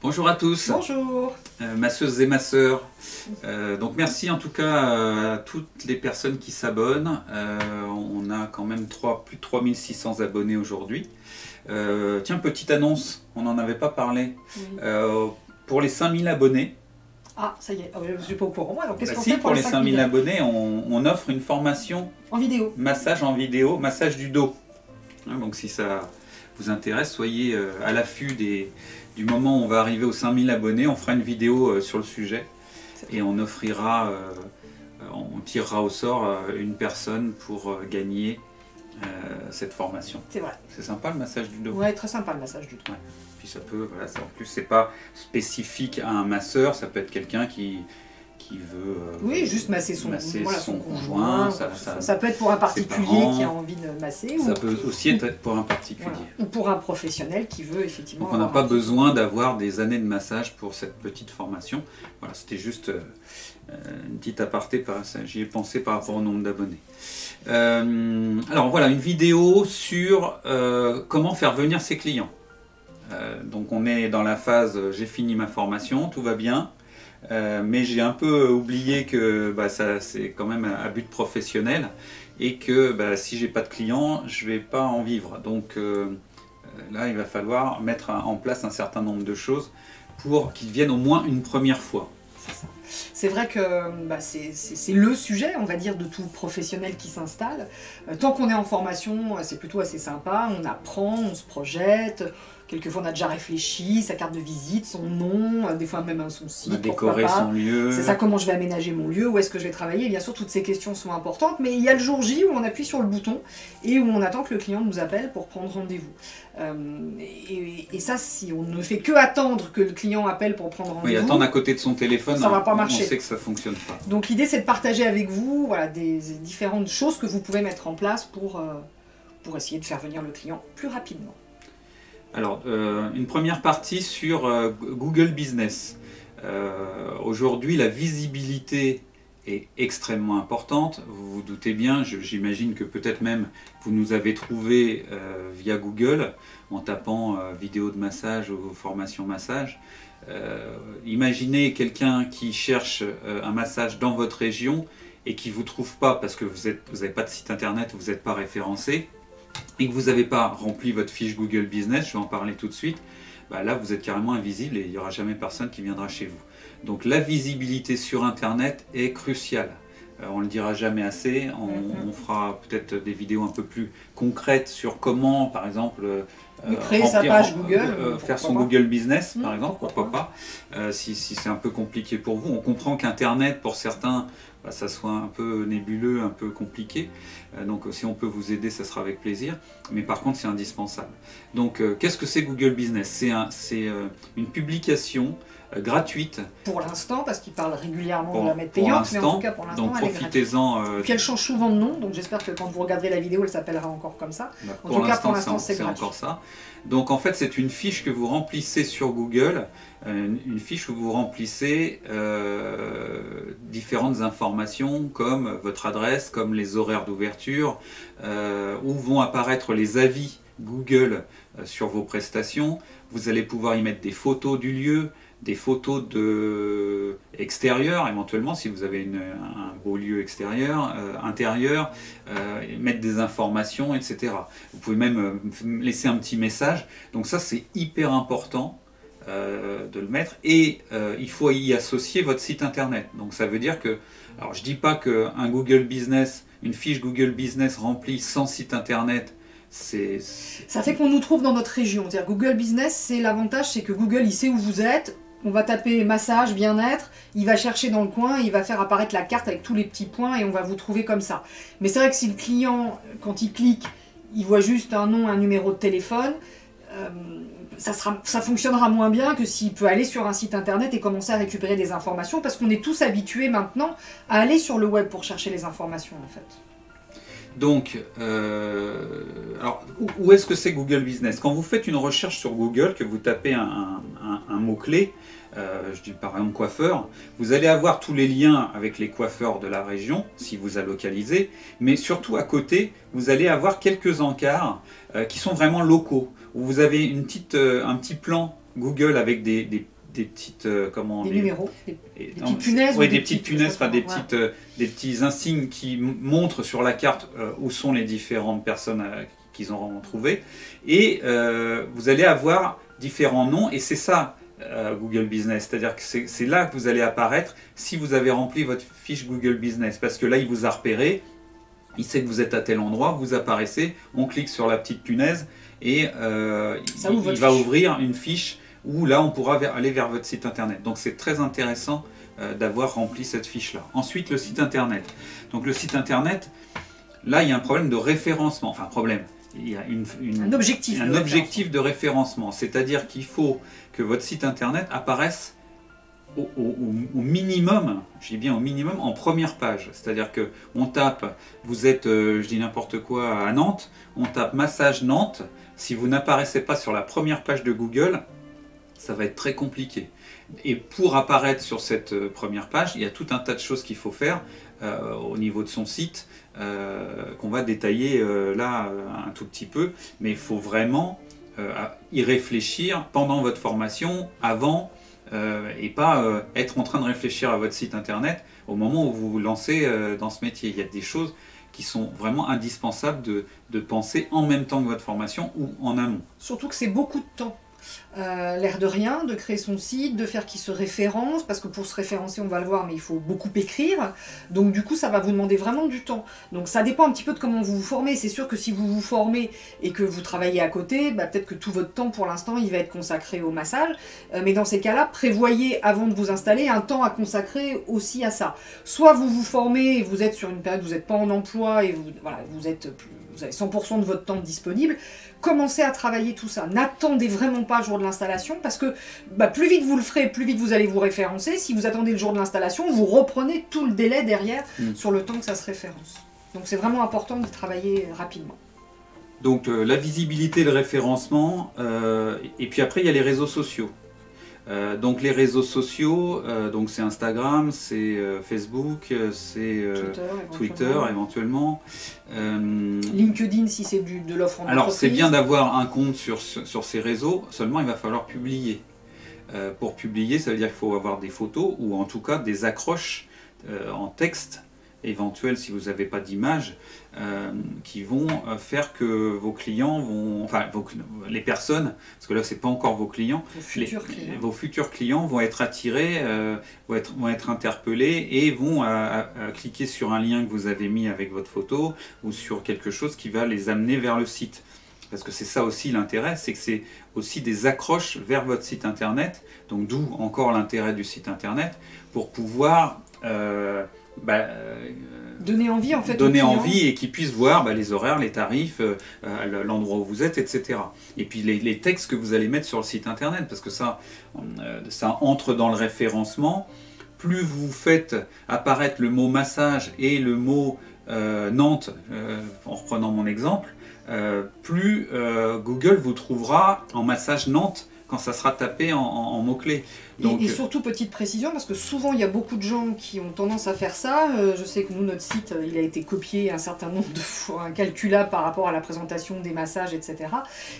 Bonjour à tous, Bonjour. masseuses et masseurs. Donc merci en tout cas à toutes les personnes qui s'abonnent. On a quand même plus de 3600 abonnés aujourd'hui. Tiens, petite annonce, on n'en avait pas parlé. Oui. Pour les 5000 abonnés, Ah, ça y est, je ne suis pas au courant. Alors, qu'est-ce qu'on si, fait pour les 5000 5000 abonnés, on offre une formation en vidéo? massage en vidéo, massage du dos. Donc si ça vous intéresse, soyez à l'affût du moment où on va arriver aux 5000 abonnés, on fera une vidéo sur le sujet et on offrira, on tirera au sort une personne pour gagner cette formation. C'est vrai. C'est sympa le massage du dos. Ouais, très sympa le massage du dos. Ouais. Puis ça peut, voilà, en plus c'est pas spécifique à un masseur, ça peut être quelqu'un qui veut oui, juste masser son conjoint. Ça peut être pour un particulier qui a envie de masser. Ça peut aussi être pour un particulier. Voilà. Ou pour un professionnel qui veut effectivement... Donc on n'a pas besoin d'avoir des années de massage pour cette petite formation. Voilà, c'était juste une petite aparté, j'y ai pensé par rapport au nombre d'abonnés. Alors voilà, une vidéo sur comment faire venir ses clients. Donc on est dans la phase j'ai fini ma formation, tout va bien. Mais j'ai un peu oublié que ça c'est quand même à but professionnel et que si j'ai pas de clients, je vais pas en vivre. Donc là, il va falloir mettre en place un certain nombre de choses pour qu'ils viennent au moins une première fois. C'est vrai que c'est le sujet, on va dire, de tout professionnel qui s'installe. Tant qu'on est en formation, c'est plutôt assez sympa, on apprend, on se projette. Quelquefois, on a déjà réfléchi, sa carte de visite, son nom, des fois même son site. On a décoré son lieu. C'est ça, comment je vais aménager mon lieu, où est-ce que je vais travailler. Et bien sûr, toutes ces questions sont importantes, mais il y a le jour J où on appuie sur le bouton et où on attend que le client nous appelle pour prendre rendez-vous. Et ça, si on ne fait que attendre que le client appelle pour prendre rendez-vous... Oui, attendre à côté de son téléphone, ça ne va pas marcher. On sait que ça ne fonctionne pas. Donc l'idée, c'est de partager avec vous voilà, des différentes choses que vous pouvez mettre en place pour essayer de faire venir le client plus rapidement. Alors, une première partie sur Google Business. Aujourd'hui, la visibilité est extrêmement importante. Vous vous doutez bien, j'imagine que peut-être même vous nous avez trouvé via Google en tapant vidéo de massage ou formation massage. Imaginez quelqu'un qui cherche un massage dans votre région et qui ne vous trouve pas parce que vous n'avez pas de site internet, vous n'êtes pas référencé et que vous n'avez pas rempli votre fiche Google Business, je vais en parler tout de suite, là vous êtes carrément invisible et il n'y aura jamais personne qui viendra chez vous. Donc la visibilité sur internet est cruciale. On ne le dira jamais assez, on fera peut-être des vidéos un peu plus concrètes sur comment, par exemple, créer sa page Google, faire son Google Business, par exemple, pourquoi pas, si c'est un peu compliqué pour vous. On comprend qu'Internet, pour certains, ça soit un peu nébuleux, un peu compliqué. Donc si on peut vous aider, ça sera avec plaisir. Mais par contre, c'est indispensable. Donc qu'est-ce que c'est Google Business? C'est une publication gratuite. Pour l'instant, parce qu'il parle régulièrement de la mettre payante, mais en tout cas pour l'instant, donc profitez-en. Puis elle change souvent de nom, donc j'espère que quand vous regarderez la vidéo, elle s'appellera encore comme ça. En tout cas, pour l'instant, c'est gratuit. Encore ça. Donc en fait, c'est une fiche que vous remplissez sur Google, une fiche où vous remplissez différentes informations comme votre adresse, comme les horaires d'ouverture, où vont apparaître les avis Google sur vos prestations. Vous allez pouvoir y mettre des photos du lieu, des photos extérieures éventuellement si vous avez un beau lieu extérieur, intérieur, mettre des informations, etc. Vous pouvez même laisser un petit message. Donc ça c'est hyper important de le mettre et il faut y associer votre site internet. Donc ça veut dire que, alors je dis pas qu'un Google Business, une fiche Google Business remplie sans site internet, ça fait qu'on nous trouve dans notre région. C'est-à-dire Google Business, c'est l'avantage, c'est que Google il sait où vous êtes. On va taper massage, bien-être, il va chercher dans le coin, il va faire apparaître la carte avec tous les petits points et on va vous trouver comme ça. Mais c'est vrai que si le client, quand il clique, il voit juste un nom, un numéro de téléphone, ça fonctionnera moins bien que s'il peut aller sur un site internet et commencer à récupérer des informations parce qu'on est tous habitués maintenant à aller sur le web pour chercher les informations en fait. Donc, alors, où est-ce que c'est Google Business? Quand vous faites une recherche sur Google, que vous tapez un mot-clé, je dis par exemple coiffeur, vous allez avoir tous les liens avec les coiffeurs de la région, si vous a localisé, mais surtout à côté, vous allez avoir quelques encarts qui sont vraiment locaux, où vous avez un petit plan Google avec des petites des numéros, des petites punaises. Oui, des petites punaises, enfin des petits insignes qui montrent sur la carte où sont les différentes personnes qu'ils ont trouvées. Et vous allez avoir différents noms, et c'est ça Google Business, c'est-à-dire que c'est là que vous allez apparaître si vous avez rempli votre fiche Google Business, parce que là il vous a repéré, il sait que vous êtes à tel endroit, vous apparaissez, on clique sur la petite punaise et il va ouvrir une fiche où là on pourra aller vers votre site internet. Donc c'est très intéressant d'avoir rempli cette fiche là. Ensuite le site internet. Donc le site internet, là il y a un problème de référencement, enfin problème. Il y a un objectif de référencement, c'est-à-dire qu'il faut que votre site internet apparaisse au minimum, je dis bien au minimum, en première page. C'est-à-dire que on tape, vous êtes, je dis n'importe quoi, à Nantes, on tape massage Nantes, si vous n'apparaissez pas sur la première page de Google, ça va être très compliqué. Et pour apparaître sur cette première page, il y a tout un tas de choses qu'il faut faire au niveau de son site, qu'on va détailler là un tout petit peu, mais il faut vraiment y réfléchir pendant votre formation, avant, et pas être en train de réfléchir à votre site internet au moment où vous vous lancez dans ce métier. Il y a des choses qui sont vraiment indispensables de penser en même temps que votre formation ou en amont. Surtout que c'est beaucoup de temps. L'air de rien, de créer son site, de faire qu'il se référence, parce que pour se référencer, on va le voir, mais il faut beaucoup écrire, donc du coup ça va vous demander vraiment du temps. Donc ça dépend un petit peu de comment vous vous formez. C'est sûr que si vous vous formez et que vous travaillez à côté, peut-être que tout votre temps pour l'instant il va être consacré au massage, mais dans ces cas-là, prévoyez avant de vous installer un temps à consacrer aussi à ça. Soit vous vous formez et vous êtes sur une période où vous n'êtes pas en emploi et vous avez 100% de votre temps disponible, commencez à travailler tout ça. N'attendez vraiment pas le jour de l'installation, parce que plus vite vous le ferez, plus vite vous allez vous référencer. Si vous attendez le jour de l'installation, vous reprenez tout le délai derrière sur le temps que ça se référence. Donc c'est vraiment important de travailler rapidement. Donc la visibilité, le référencement, et puis après il y a les réseaux sociaux. Donc les réseaux sociaux, donc c'est Instagram, c'est Facebook, c'est Twitter éventuellement. LinkedIn si c'est de l'offre en entreprise. Alors c'est bien d'avoir un compte sur ces réseaux, seulement il va falloir publier. Pour publier, ça veut dire qu'il faut avoir des photos ou en tout cas des accroches en texte éventuelles si vous n'avez pas d'image qui vont faire que vos clients vont, enfin les personnes, parce que là c'est pas encore vos clients, vos futurs clients vont être attirés, vont être interpellés et vont cliquer sur un lien que vous avez mis avec votre photo ou sur quelque chose qui va les amener vers le site. Parce que c'est ça aussi l'intérêt, c'est que c'est aussi des accroches vers votre site internet, donc d'où encore l'intérêt du site internet, pour pouvoir donner envie en fait. Donner envie et qu'ils puissent voir les horaires, les tarifs, l'endroit où vous êtes, etc. Et puis les textes que vous allez mettre sur le site internet, parce que ça entre dans le référencement. Plus vous faites apparaître le mot massage et le mot Nantes, en reprenant mon exemple, plus Google vous trouvera en massage Nantes quand ça sera tapé en mots-clés. Et surtout, petite précision, parce que souvent il y a beaucoup de gens qui ont tendance à faire ça. Je sais que nous, notre site, il a été copié un certain nombre de fois, incalculable par rapport à la présentation des massages, etc.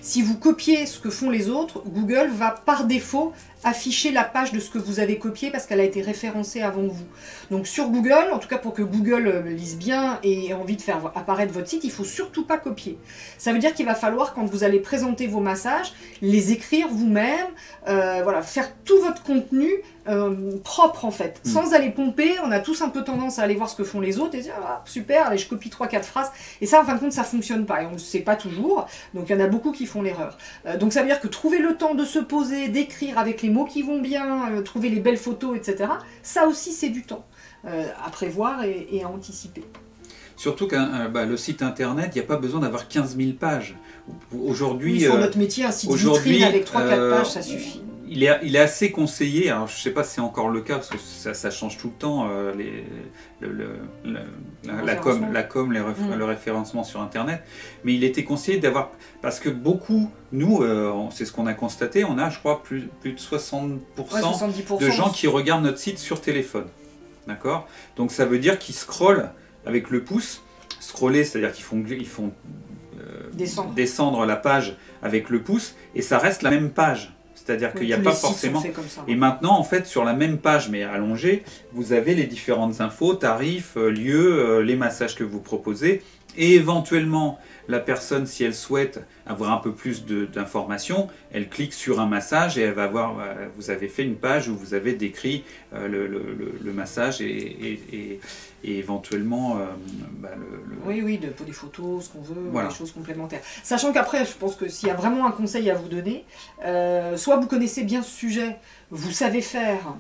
Si vous copiez ce que font les autres, Google va par défaut afficher la page de ce que vous avez copié parce qu'elle a été référencée avant vous. Donc sur Google, en tout cas pour que Google lise bien et ait envie de faire apparaître votre site, il ne faut surtout pas copier. Ça veut dire qu'il va falloir, quand vous allez présenter vos massages, les écrire vous-même, faire tout votre contenu propre en fait, sans aller pomper. On a tous un peu tendance à aller voir ce que font les autres et dire ah, super, allez, je copie 3-4 phrases, et ça en fin de compte ça fonctionne pas et on ne le sait pas toujours, donc il y en a beaucoup qui font l'erreur. Donc ça veut dire que trouver le temps de se poser, d'écrire avec les mots qui vont bien, trouver les belles photos, etc., ça aussi c'est du temps à prévoir et à anticiper. Surtout que le site internet, il n'y a pas besoin d'avoir 15 000 pages. Aujourd'hui, sur notre métier, un site vitrine avec 3-4 pages, ça suffit. Il est assez conseillé, alors je ne sais pas si c'est encore le cas, parce que ça change tout le temps, la com, le référencement sur Internet, mais il était conseillé d'avoir, parce que beaucoup, nous, c'est ce qu'on a constaté, on a je crois plus de 60% de gens qui regardent notre site sur téléphone. D'accord ? Donc ça veut dire qu'ils scrollent avec le pouce, scroller, c'est-à-dire qu'ils font descendre la page avec le pouce, et ça reste la même page. C'est-à-dire qu'il n'y a tous pas les sites sont forcément... faits comme ça. Et maintenant, en fait, sur la même page, mais allongée, vous avez les différentes infos, tarifs, lieux, les massages que vous proposez. Et éventuellement, la personne, si elle souhaite avoir un peu plus d'informations, elle clique sur un massage et elle va voir, vous avez fait une page où vous avez décrit le massage et éventuellement Oui, pour des photos, ce qu'on veut, voilà. des choses complémentaires. Sachant qu'après, je pense que s'il y a vraiment un conseil à vous donner, soit vous connaissez bien ce sujet, vous savez faire,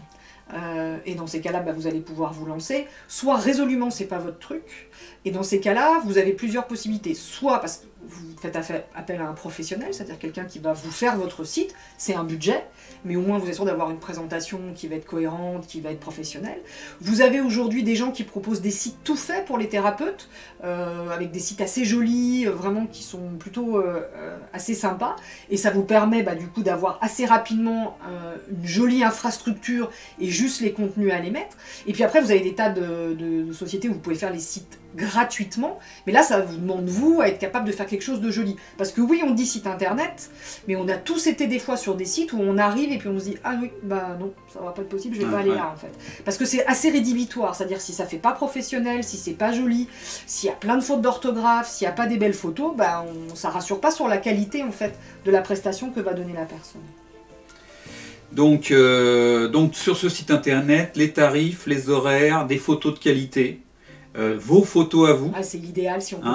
et dans ces cas-là, vous allez pouvoir vous lancer, soit résolument, c'est pas votre truc, et dans ces cas-là, vous avez plusieurs possibilités. Soit parce que vous faites appel à un professionnel, c'est-à-dire quelqu'un qui va vous faire votre site, c'est un budget, mais au moins vous êtes sûr d'avoir une présentation qui va être cohérente, qui va être professionnelle. Vous avez aujourd'hui des gens qui proposent des sites tout faits pour les thérapeutes, avec des sites assez jolis, vraiment qui sont plutôt assez sympas, et ça vous permet du coup d'avoir assez rapidement une jolie infrastructure et juste les contenus à les mettre. Et puis après, vous avez des tas de sociétés où vous pouvez faire les sites gratuitement, mais là ça vous demande vous à être capable de faire quelque chose de joli, parce que oui on dit site internet, mais on a tous été des fois sur des sites où on arrive et puis on se dit ah oui non ça va pas être possible, je vais pas aller là en fait, parce que c'est assez rédhibitoire, c'est-à-dire si ça fait pas professionnel, si c'est pas joli, s'il y a plein de fautes d'orthographe, s'il y a pas des belles photos, ça rassure pas sur la qualité en fait de la prestation que va donner la personne. Donc sur ce site internet, les tarifs, les horaires, des photos de qualité. Vos photos à vous. Ah, c'est l'idéal si on peut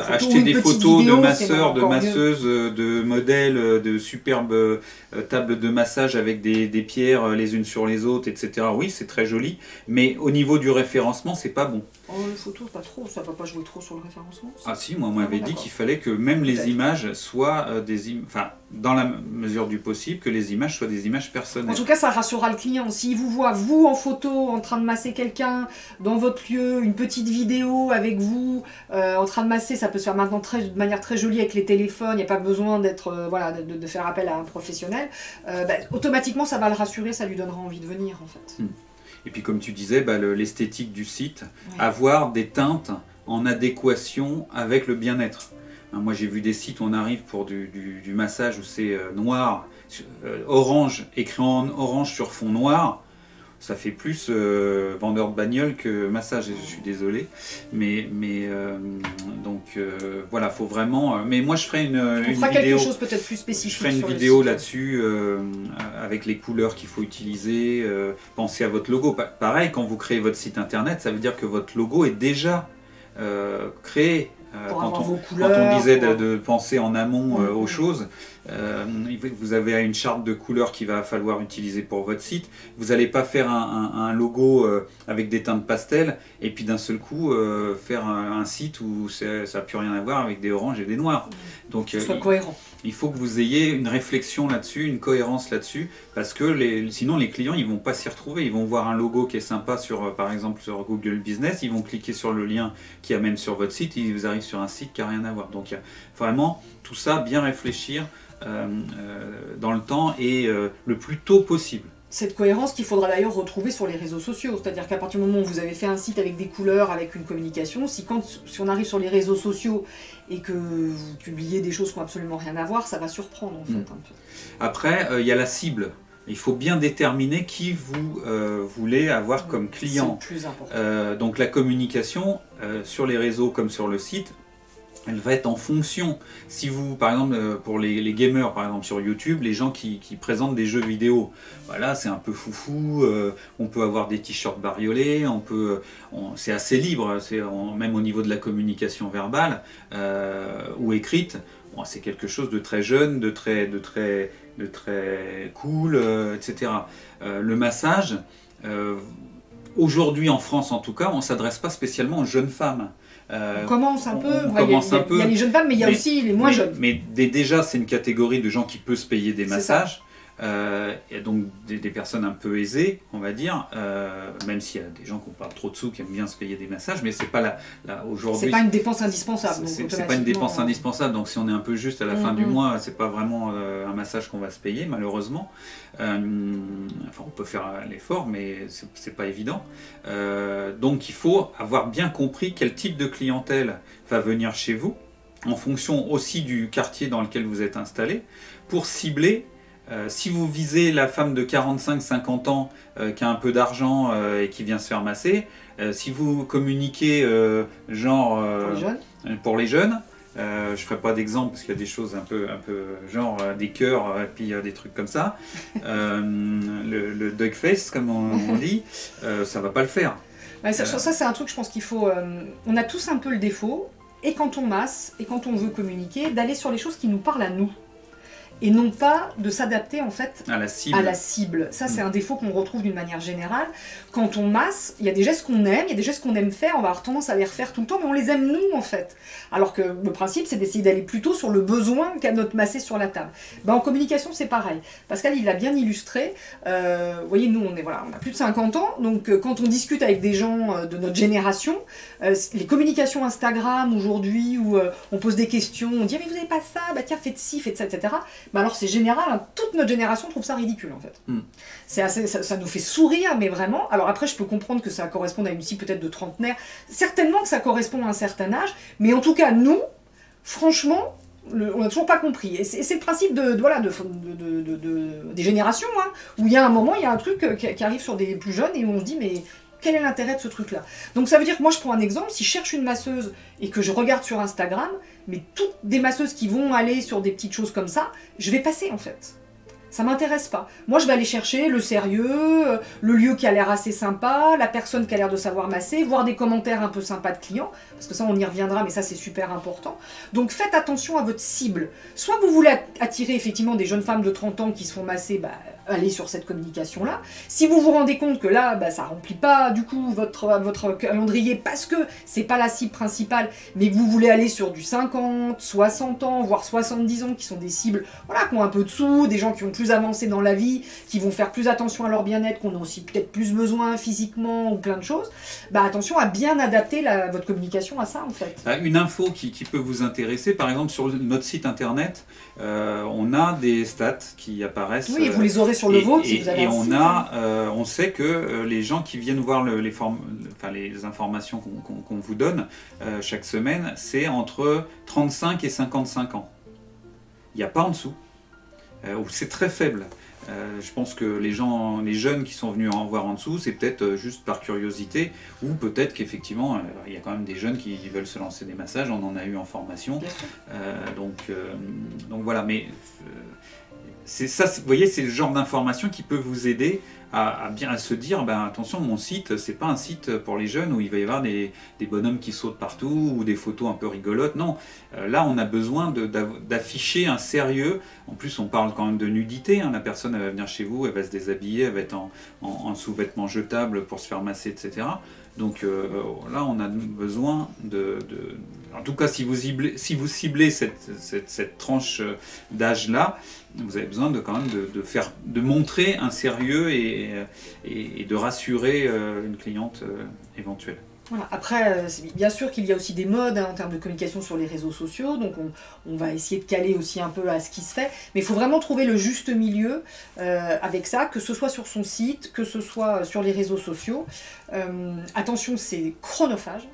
acheter des photos de masseurs, de masseuses, de modèles, de superbes tables de massage avec des pierres les unes sur les autres, etc. Oui, c'est très joli, mais au niveau du référencement, c'est pas bon. Oh, les photos, pas trop, ça va pas jouer trop sur le référencement. Ah si, moi on m'avait dit qu'il fallait que même les images soient dans la mesure du possible, que les images soient des images personnelles. En tout cas, ça rassurera le client. S'il vous voit, vous, en photo, en train de masser quelqu'un, dans votre lieu, une petite vidéo avec vous, en train de masser, ça peut se faire maintenant de manière très jolie avec les téléphones, il n'y a pas besoin d'être, de faire appel à un professionnel. Automatiquement, ça va le rassurer, ça lui donnera envie de venir, en fait. Et puis, comme tu disais, l'esthétique du site, avoir des teintes en adéquation avec le bien-être. Moi, j'ai vu des sites où on arrive pour du massage où c'est noir, orange, écrit en orange sur fond noir. Ça fait plus vendeur de bagnole que massage, je suis désolé. Voilà, faut vraiment... mais moi, je ferai une vidéo, quelque chose peut-être plus spécifique. Je ferai une vidéo là-dessus, avec les couleurs qu'il faut utiliser. Pensez à votre logo. Pareil, quand vous créez votre site internet, ça veut dire que votre logo est déjà créé. Quand on disait de penser en amont aux choses, vous avez une charte de couleurs qu'il va falloir utiliser pour votre site. Vous n'allez pas faire un logo avec des teintes pastel et puis d'un seul coup faire un site où ça n'a plus rien à voir avec des oranges et des noirs. Donc, que ce soit cohérent. Il faut que vous ayez une réflexion là-dessus, une cohérence là-dessus, parce que sinon les clients ils vont pas s'y retrouver. Ils vont voir un logo qui est sympa par exemple sur Google Business, ils vont cliquer sur le lien qui amène sur votre site, ils vous arrivent sur un site qui n'a rien à voir. Donc il y a vraiment tout ça, bien réfléchir dans le temps et le plus tôt possible. Cette cohérence qu'il faudra d'ailleurs retrouver sur les réseaux sociaux, c'est-à-dire qu'à partir du moment où vous avez fait un site avec des couleurs, avec une communication, si on arrive sur les réseaux sociaux et que vous publiez des choses qui n'ont absolument rien à voir, ça va surprendre en fait un peu. Après, il y a la cible. Il faut bien déterminer qui vous voulez avoir comme client. C'est le plus important. Donc la communication sur les réseaux comme sur le site, elle va être en fonction. Si vous, par exemple, pour les gamers, par exemple sur YouTube, les gens qui présentent des jeux vidéo, voilà, c'est un peu foufou, on peut avoir des t-shirts bariolés, c'est assez libre, même au niveau de la communication verbale ou écrite, c'est quelque chose de très jeune, de très cool, etc. Le massage, aujourd'hui en France en tout cas, on ne s'adresse pas spécialement aux jeunes femmes. On commence un peu, il y a les jeunes femmes, mais il y a aussi les moins jeunes. Mais déjà, c'est une catégorie de gens qui peuvent se payer des massages. Et donc des personnes un peu aisées, on va dire, même s'il y a des gens qui n'ont pas trop de sous, qui aiment bien se payer des massages, mais c'est pas aujourd'hui. C'est pas une dépense indispensable. C'est pas une dépense indispensable, donc si on est un peu juste à la fin du mois, c'est pas vraiment un massage qu'on va se payer, malheureusement. On peut faire l'effort, mais c'est pas évident. Donc il faut avoir bien compris quel type de clientèle va venir chez vous, en fonction aussi du quartier dans lequel vous êtes installé, pour cibler Si vous visez la femme de 45-50 ans qui a un peu d'argent et qui vient se faire masser, si vous communiquez genre pour les jeunes, je ne ferai pas d'exemple parce qu'il y a des choses un peu genre des cœurs et puis des trucs comme ça, le dog face comme on dit, ça va pas le faire. Ouais, ça c'est un truc, je pense qu'il faut... on a tous un peu le défaut, et quand on masse, et quand on veut communiquer, d'aller sur les choses qui nous parlent à nous. Et non pas de s'adapter en fait à la cible. Ça, c'est un défaut qu'on retrouve d'une manière générale. Quand on masse, il y a des gestes qu'on aime, il y a des gestes qu'on aime faire, on va avoir tendance à les refaire tout le temps, mais on les aime nous en fait. Alors que le principe, c'est d'essayer d'aller plutôt sur le besoin qu'a notre massé sur la table. Ben, en communication, c'est pareil. Pascal, il l'a bien illustré. Vous voyez, nous, on a plus de 50 ans, donc quand on discute avec des gens de notre génération, les communications Instagram aujourd'hui, où on pose des questions, on dit « mais vous n'avez pas ça, bah tiens, faites ci, faites ça, etc. » Bah alors c'est général, hein, toute notre génération trouve ça ridicule en fait. Ça nous fait sourire, mais vraiment. Alors après, je peux comprendre que ça corresponde à une cible peut-être de trentenaire. Certainement que ça correspond à un certain âge, mais en tout cas, nous, franchement, on n'a toujours pas compris. Et c'est le principe des générations, hein, où il y a un moment, il y a un truc qui arrive sur des plus jeunes et où on se dit, mais quel est l'intérêt de ce truc-là? Donc ça veut dire que moi, je prends un exemple, si je cherche une masseuse et que je regarde sur Instagram, mais toutes des masseuses qui vont aller sur des petites choses comme ça, je vais passer en fait. Ça m'intéresse pas. Moi, je vais aller chercher le sérieux, le lieu qui a l'air assez sympa, la personne qui a l'air de savoir masser, voir des commentaires un peu sympas de clients, parce que ça, on y reviendra, mais ça, c'est super important. Donc, faites attention à votre cible. Soit vous voulez attirer effectivement des jeunes femmes de 30 ans qui se font masser, bah, allez sur cette communication-là. Si vous vous rendez compte que là, bah, ça remplit pas du coup votre calendrier parce que c'est pas la cible principale, mais que vous voulez aller sur du 50, 60 ans, voire 70 ans, qui sont des cibles, voilà, qui ont un peu de sous, des gens qui ont plus avancé dans la vie, qui vont faire plus attention à leur bien-être, qu'on a aussi peut-être plus besoin physiquement ou plein de choses, bah attention à bien adapter votre communication à ça en fait. Une info qui peut vous intéresser, par exemple sur notre site internet, on a des stats qui apparaissent. Oui, et vous les aurez sur le vôtre si vous avez un site. On sait que les gens qui viennent voir les informations qu'on vous donne chaque semaine, c'est entre 35 et 55 ans. Il n'y a pas en dessous. C'est très faible. Je pense que les jeunes qui sont venus en voir en dessous, c'est peut-être juste par curiosité, ou peut-être qu'effectivement, il y a quand même des jeunes qui veulent se lancer des massages, on en a eu en formation. Donc voilà, mais c'est ça, vous voyez, c'est le genre d'information qui peut vous aider à se dire, ben, attention, mon site, c'est pas un site pour les jeunes où il va y avoir des bonhommes qui sautent partout ou des photos un peu rigolotes. Non, là, on a besoin d'afficher un sérieux. En plus, on parle quand même de nudité. Hein. La personne, elle va venir chez vous, elle va se déshabiller, elle va être en sous-vêtements jetables pour se faire masser, etc. Donc là, on a besoin en tout cas, si vous ciblez cette tranche d'âge-là, vous avez besoin quand même de montrer un sérieux et de rassurer une cliente éventuelle. Voilà. Après, bien sûr qu'il y a aussi des modes en termes de communication sur les réseaux sociaux, donc on va essayer de caler aussi un peu à ce qui se fait, mais il faut vraiment trouver le juste milieu avec ça, que ce soit sur son site, que ce soit sur les réseaux sociaux. Attention, c'est chronophage.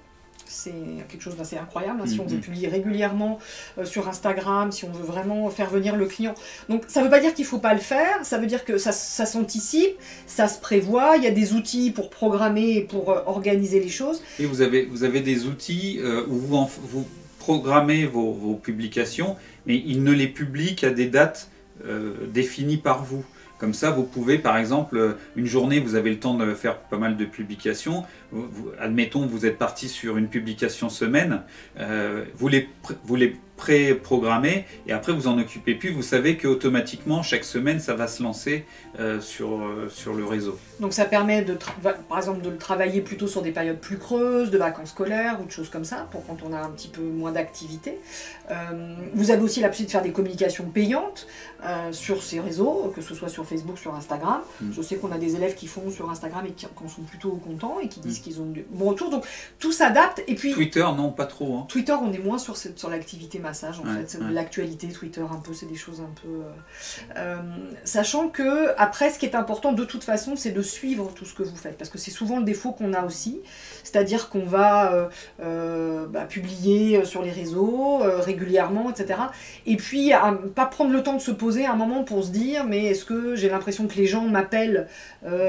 C'est quelque chose d'assez incroyable, hein, si on veut publier régulièrement sur Instagram, si on veut vraiment faire venir le client. Donc ça ne veut pas dire qu'il ne faut pas le faire, ça veut dire que ça s'anticipe, ça se prévoit, il y a des outils pour programmer et pour organiser les choses. Et vous avez des outils où vous programmez vos publications, mais ils ne les publient qu'à des dates définies par vous. Comme ça, vous pouvez, par exemple, une journée, vous avez le temps de faire pas mal de publications. Admettons, vous êtes parti sur une publication semaine, vous les pré-programmez et après vous en occupez plus. Vous savez qu'automatiquement, chaque semaine, ça va se lancer sur le réseau. Donc ça permet, par exemple, de le travailler plutôt sur des périodes plus creuses, de vacances scolaires ou de choses comme ça, pour quand on a un petit peu moins d'activité. Vous avez aussi la possibilité de faire des communications payantes sur ces réseaux, que ce soit sur Facebook, sur Instagram. Je sais qu'on a des élèves qui font sur Instagram et qui en sont plutôt contents et qui disent qu'ils ont du bon retour. Donc tout s'adapte. Et puis Twitter, non, pas trop. Hein. Twitter, on est moins sur l'activité massage en Ouais, fait, c'est ouais. de l'actualité, Twitter un peu, c'est des choses un peu... sachant que, après, ce qui est important de toute façon, c'est de suivre tout ce que vous faites, parce que c'est souvent le défaut qu'on a aussi, c'est-à-dire qu'on va publier sur les réseaux régulièrement, etc. Et puis, pas prendre le temps de se poser un moment pour se dire, mais est-ce que j'ai l'impression que les gens m'appellent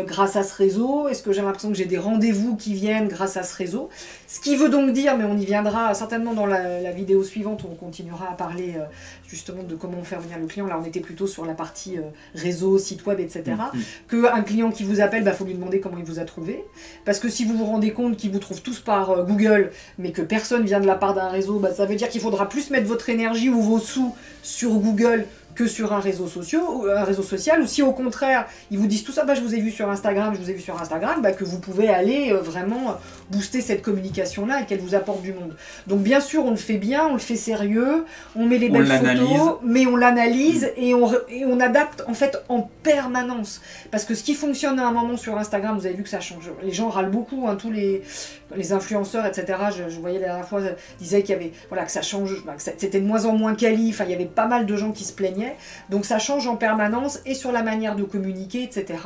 grâce à ce réseau? Est-ce que j'ai l'impression que j'ai des rendez-vous qui viennent grâce à ce réseau? Ce qui veut donc dire, mais on y viendra certainement dans la vidéo suivante, où on continuera à parler justement de comment faire venir le client. Là, on était plutôt sur la partie réseau, site web, etc. Qu'un client qui vous appelle, faut lui demander comment il vous a trouvé. Parce que si vous vous rendez compte qu'il vous trouve tous par Google, mais que personne vient de la part d'un réseau, ça veut dire qu'il faudra plus mettre votre énergie ou vos sous sur Google que sur un réseau social, ou si au contraire, ils vous disent tout ça, je vous ai vu sur Instagram, que vous pouvez aller vraiment booster cette communication-là et qu'elle vous apporte du monde. Donc bien sûr, on le fait bien, on le fait sérieux, on met les belles photos, mais on l'analyse et on adapte en fait en permanence. Parce que ce qui fonctionne à un moment sur Instagram, vous avez vu que ça change. Les gens râlent beaucoup, tous les influenceurs, etc. Je voyais la dernière fois, disaient qu'il y avait, que ça change, que c'était de moins en moins quali, il y avait pas mal de gens qui se plaignaient. Donc ça change en permanence et sur la manière de communiquer, etc.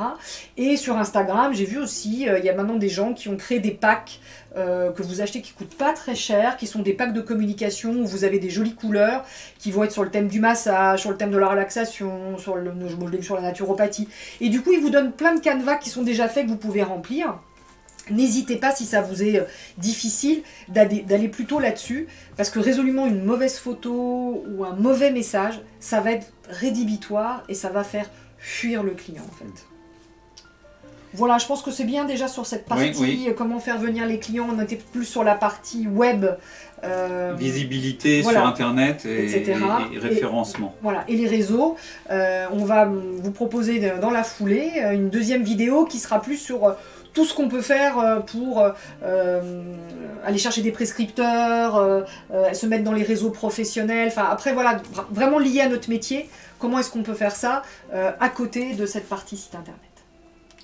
Et sur Instagram, j'ai vu aussi, il y a maintenant des gens qui ont créé des packs que vous achetez qui ne coûtent pas très cher, qui sont des packs de communication où vous avez des jolies couleurs qui vont être sur le thème du massage, sur le thème de la relaxation, sur la naturopathie. Et du coup, ils vous donnent plein de canevas qui sont déjà faits que vous pouvez remplir. N'hésitez pas, si ça vous est difficile, d'aller plutôt là-dessus, parce que résolument une mauvaise photo ou un mauvais message, ça va être rédhibitoire et ça va faire fuir le client en fait. Voilà, je pense que c'est bien déjà sur cette partie, comment faire venir les clients, on était plus sur la partie web. Visibilité sur Internet et référencement. Et les réseaux. On va vous proposer dans la foulée une deuxième vidéo qui sera plus sur tout ce qu'on peut faire pour aller chercher des prescripteurs, se mettre dans les réseaux professionnels, après vraiment lié à notre métier, comment est-ce qu'on peut faire ça à côté de cette partie site internet.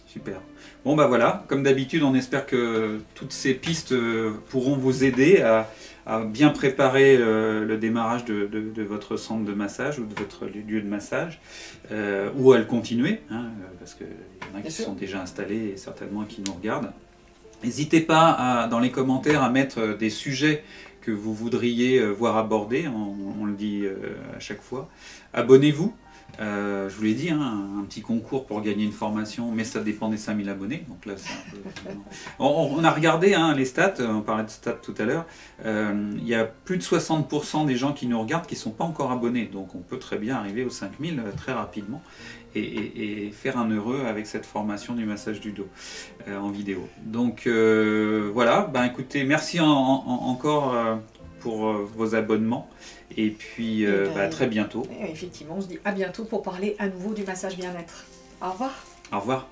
Super. Bon voilà, comme d'habitude, on espère que toutes ces pistes pourront vous aider à bien préparer le démarrage de votre centre de massage ou de votre lieu de massage, ou à le continuer, parce qu'il y en a qui sont déjà installés et certainement qui nous regardent. N'hésitez pas dans les commentaires à mettre des sujets que vous voudriez voir abordés, on le dit à chaque fois. Abonnez-vous. Je vous l'ai dit, un petit concours pour gagner une formation, mais ça dépend des 5000 abonnés. Donc là, c'est un peu... on a regardé les stats, on parlait de stats tout à l'heure. Il y a plus de 60% des gens qui nous regardent qui ne sont pas encore abonnés. Donc on peut très bien arriver aux 5000 très rapidement et faire un heureux avec cette formation du massage du dos en vidéo. Donc voilà, écoutez, merci encore pour vos abonnements. Et puis à très bientôt. Effectivement, on se dit à bientôt pour parler à nouveau du massage bien-être. Au revoir. Au revoir.